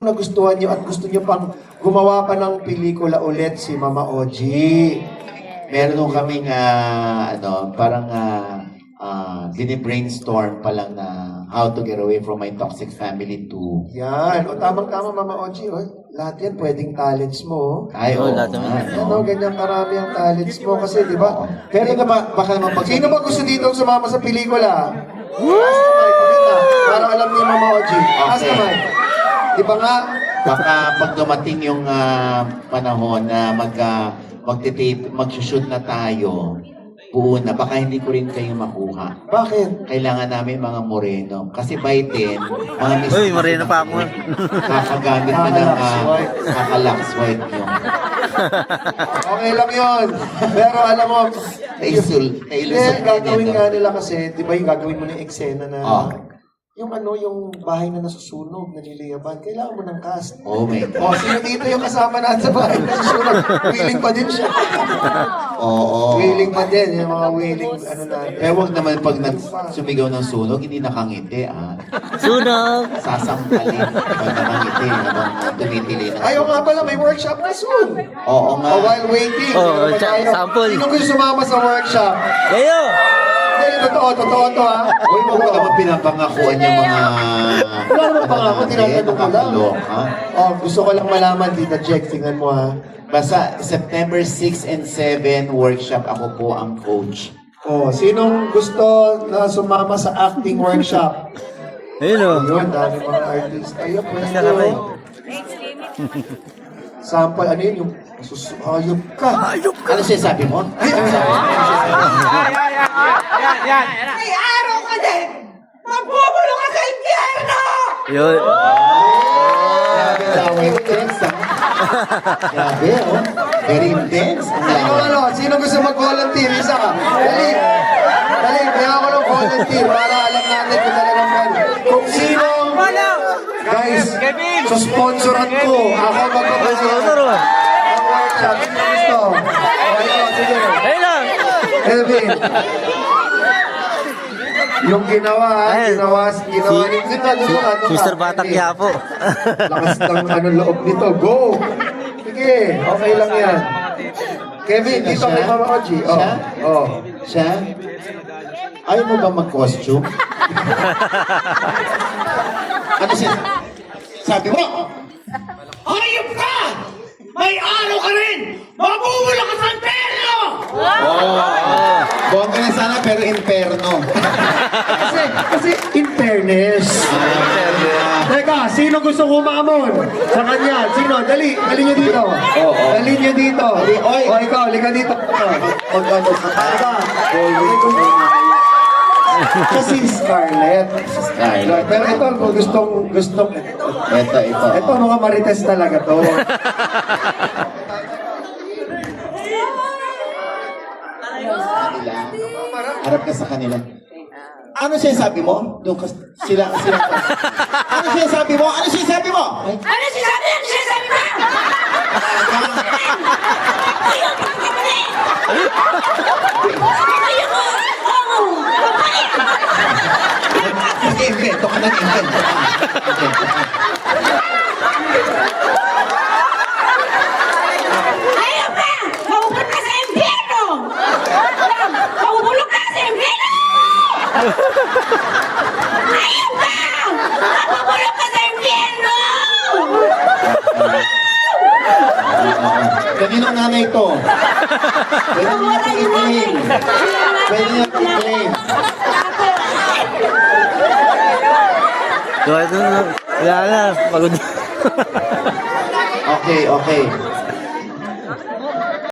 nagustuhan nyo at gusto nyo pang gumawa pa ng pelikula ulit si Mama Oji. Meron nung kaming parang dini-brainstorm pa lang na how to get away from my toxic family too. Yan. O tamang-tama Mama Oji. O, lahat yan pwedeng talents mo. Ay, Oo, oo. lahat naman. Ano, ganyan karami ang talents mo kasi, di ba? Pero baka naman pag... Sino ba gusto dito sumama sa pelikula? Taas kamay, pakita. Para alam ni Mama Oji. Taas Okay. kamay. Di ba nga? Baka pag dumating yung panahon na mag-shoot na tayo, buo na, baka hindi ko rin kayo makuha. Bakit? Kailangan namin mga moreno. Kasi by then, mga miss... Uy, moreno pa ako. Kakagamit na ng kakalaks white yung... Okay lang yun. Pero alam mo, Taisul gagawin nga nila kasi, di ba yung gagawin mo ng eksena na yung bahay na nasusunog, naliliyaban, kailangan mo ng cast. Oh my God. O, sino dito yung kasama natin sa bahay na nasusunog? Willing pa din siya. Oo. Willing pa din, yung mga willing, natin. Eh, huwag naman pag sumigaw ng sunog, hindi nakangiti, Sunog! Sasampalin. Pag nakangiti, habang tumitili na. Ayaw nga pala, may workshop na soon. Oo nga. O, while waiting. Oo, meron pa tayo. sample. Sino gusto sumama sa workshop? Kayo! Hindi, totoo to ha. Uy, huwag mo naman pinapangakuan yung mga... Wala naman pangako, tinatanong ko lang. Ha? Oh, gusto ko lang malaman, Tita Jack, tingnan mo ha. Basta September 6 and 7 workshop, ako po ang coach. Oh, sinong gusto na sumama sa acting workshop? Ayun o. Ayun, dami mga artist. Ayun, Nakakay. pwesto. Sample, ano yun? Yung hayop ka. Ano sinasabi mo? Ay, May araw ka din! Magbubulong ka sa impyerno! Yun. Grabe daw, intense Grabe, Very intense. ano, sino gusto mag-volunteer? Isa ka. Dali. Dali, kaya ako ng volunteer para alam natin kung talagang kung sino, guys, susponsoran ko. Ako Uy, magpapasya sponsor mo. ang workshop. Sino gusto? Okay, sige. Ayun lang. Elvin. Yung ginawa Ayan. ni Kita, Mr. Batak Yapo. Lakas ng loob nito. Go! Sige, okay lang yan. Kevin, dito kay Mama Oji. Oh. Siya? Oh. Siya? Ayaw mo ba mag-costume? Ano siya? Sabi mo? Hayop ka! May araw ka rin! Mabubulong ka sa impyerno! Bongga na sana pero inferno. Kasi in fairness. Teka, sino gusto kumamon? Sa kanya. Sino? Dali. Dali niyo dito. Dali niyo dito. Oy. O, ikaw. Lika dito. Mag-ano ka pa? Kasi Scarlett. Scarlett. Pero ito, kung gustong, Ito. ito mga marites talaga to. Harap ka sa kanila. Ano sinasabi mo? Doon ka, sila. Ano sinasabi mo? Ano sinasabi mo? Ay, Ano sinasabi? Ano sinasabi mo? Ayaw ka kapatid! Ayaw ko! sige, invento ka ng invento. Ayaw ka! Mabubulong ka sa impyerno! Mabubulong ka sa impyerno! Ayaw ka! Mabubulong ka sa impyerno! Kaninong nanay to? Pwede niyo i-claim. Pwede niyo i-claim. Wala na. Pagod. Okay.